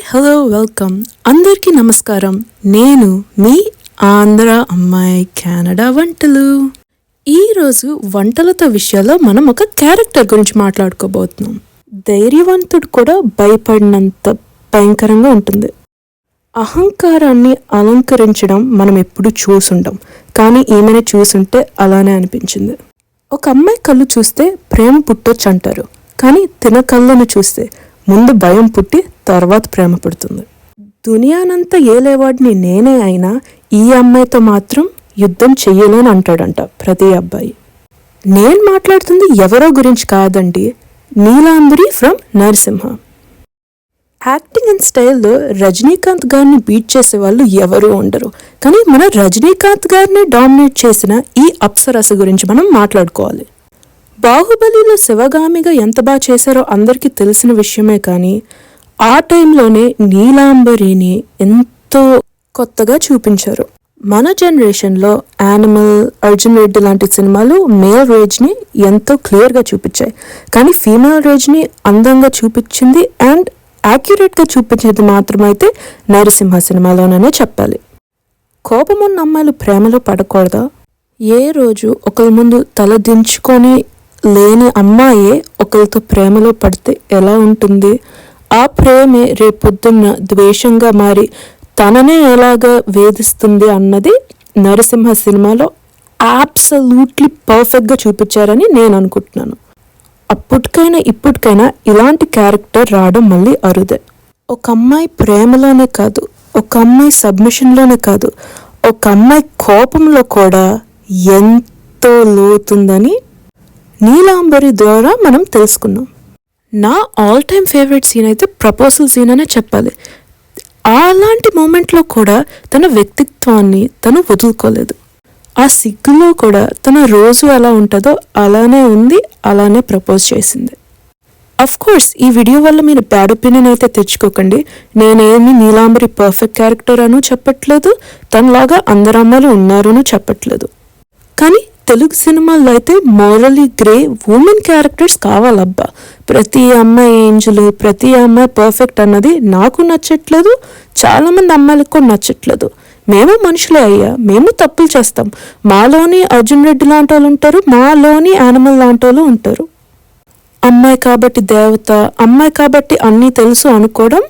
Hello welcome అందరికీ నమస్కారం. నేను మీ ఆంధ్ర అమ్మాయి కెనడా వంటలు. ఈరోజు వంటలతో విషయాల్లో మనం ఒక క్యారెక్టర్ గురించి మాట్లాడుకోబోతున్నాం. ధైర్యవంతుడు కూడా భయపడినంత భయంకరంగా ఉంటుంది. అహంకారాన్ని అలంకరించడం మనం ఎప్పుడు చూసుండం, కానీ ఈమెను చూసుంటే అలానే అనిపించింది. ఒక అమ్మాయి కళ్ళు చూస్తే ప్రేమ పుట్టొచ్చు అంటారు, కానీ తిన కళ్ళను చూస్తే ముందు భయం పుట్టి తర్వాత ప్రేమ పుడుతుంది. దునియానంతా ఏలేవాడిని నేనే అయినా ఈ అమ్మాయితో మాత్రం యుద్ధం చెయ్యలేని అంటాడంట ప్రతి అబ్బాయి. నేను మాట్లాడుతుంది ఎవరో గురించి కాదండి, Neelambari from Narasimha. Acting and స్టైల్లో రజనీకాంత్ గారిని బీట్ చేసే వాళ్ళు ఎవరూ ఉండరు, కానీ మన రజనీకాంత్ గారిని డామినేట్ చేసిన ఈ అప్సరస గురించి మనం మాట్లాడుకోవాలి. బాహుబలిలో శివగామిగా ఎంత బాగా చేశారో అందరికీ తెలిసిన విషయమే, కానీ ఆ టైంలోనే నీలాంబరిని ఎంతో కొత్తగా చూపించారు. మన జనరేషన్లో యానిమల్, అర్జున్ రెడ్డి లాంటి సినిమాలు మేల్ రేజ్ని ఎంతో క్లియర్గా చూపించాయి, కానీ ఫీమేల్ రేజ్ని అందంగా చూపించింది అండ్ యాక్యురేట్గా చూపించేది మాత్రమైతే నరసింహ సినిమాలోనే చెప్పాలి. కోపం ఉన్న అమ్మాయిలు ప్రేమలో పడకూడదా? ఏ రోజు ఒకరి ముందు తల దించుకొని లేని అమ్మాయే ఒకరితో ప్రేమలో పడితే ఎలా ఉంటుంది? ఆ ప్రేమే రేపొద్దున్న ద్వేషంగా మారి తననే ఎలాగా వేధిస్తుంది అన్నది నరసింహ సినిమాలో అబ్సల్యూట్లీ పర్ఫెక్ట్గా చూపించారని నేను అనుకుంటున్నాను. అప్పటికైనా ఇప్పటికైనా ఇలాంటి క్యారెక్టర్ రావడం మళ్ళీ అరుదే. ఒక అమ్మాయి ప్రేమలోనే కాదు, ఒక అమ్మాయి సబ్మిషన్లోనే కాదు, ఒక అమ్మాయి కోపంలో కూడా ఎంతో లోతుందని నీలాంబరి ద్వారా మనం తెలుసుకున్నాం. నా ఆల్ టైమ్ ఫేవరెట్ సీన్ అయితే ప్రపోజల్ సీన్ అనే చెప్పాలి. అలాంటి మూమెంట్లో కూడా తన వ్యక్తిత్వాన్ని తను వదులుకోలేదు. ఆ సిగ్గులో కూడా తన రోజు ఎలా ఉంటుందో అలానే ఉంది, అలానే ప్రపోజ్ చేసింది. అఫ్ కోర్స్ ఈ వీడియో వల్ల మీరు బ్యాడ్ ఒపీనియన్ అయితే తెచ్చుకోకండి. నేనేమి నీలాంబరి పర్ఫెక్ట్ క్యారెక్టర్ అను చెప్పట్లేదు, తనలాగా అందరు అమ్మాయిలు ఉన్నారు అని చెప్పట్లేదు. కానీ తెలుగు సినిమాల్లో అయితే మోరలీ గ్రే ఉమెన్ క్యారెక్టర్స్ కావాలబ్బా. ప్రతి అమ్మాయి ఏంజల్, ప్రతి అమ్మాయి పర్ఫెక్ట్ అన్నది నాకు నచ్చట్లేదు, చాలామంది అమ్మాయిలకు కూడా నచ్చట్లేదు. మేము మనుషులే అయ్యా, మేము తప్పులు చేస్తాం. మాలోని అర్జున్ రెడ్డి లాంటి వాళ్ళు ఉంటారు, మాలోని యానిమల్ లాంటి వాళ్ళు ఉంటారు. అమ్మాయి కాబట్టి దేవత, అమ్మాయి కాబట్టి అన్నీ తెలుసు అనుకోవడం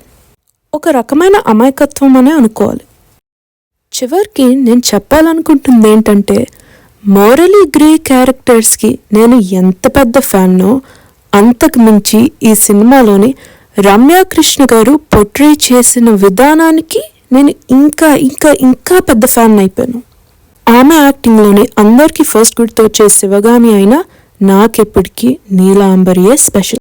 ఒక రకమైన అమాయకత్వం అనే అనుకోవాలి. చివరికి నేను చెప్పాలనుకుంటుంది ఏంటంటే, మోరలీ గ్రే క్యారెక్టర్స్కి నేను ఎంత పెద్ద ఫ్యాన్నో అంతకు మించి ఈ సినిమాలోని రమ్యాకృష్ణ గారు పోర్ట్రే చేసిన విధానానికి నేను ఇంకా ఇంకా ఇంకా పెద్ద ఫ్యాన్ అయిపోయాను. ఆమె యాక్టింగ్లోని అందరికీ ఫస్ట్ గుర్తు వచ్చే శివగామి అయినా నాకెప్పటికీ నీలాంబరియే స్పెషల్.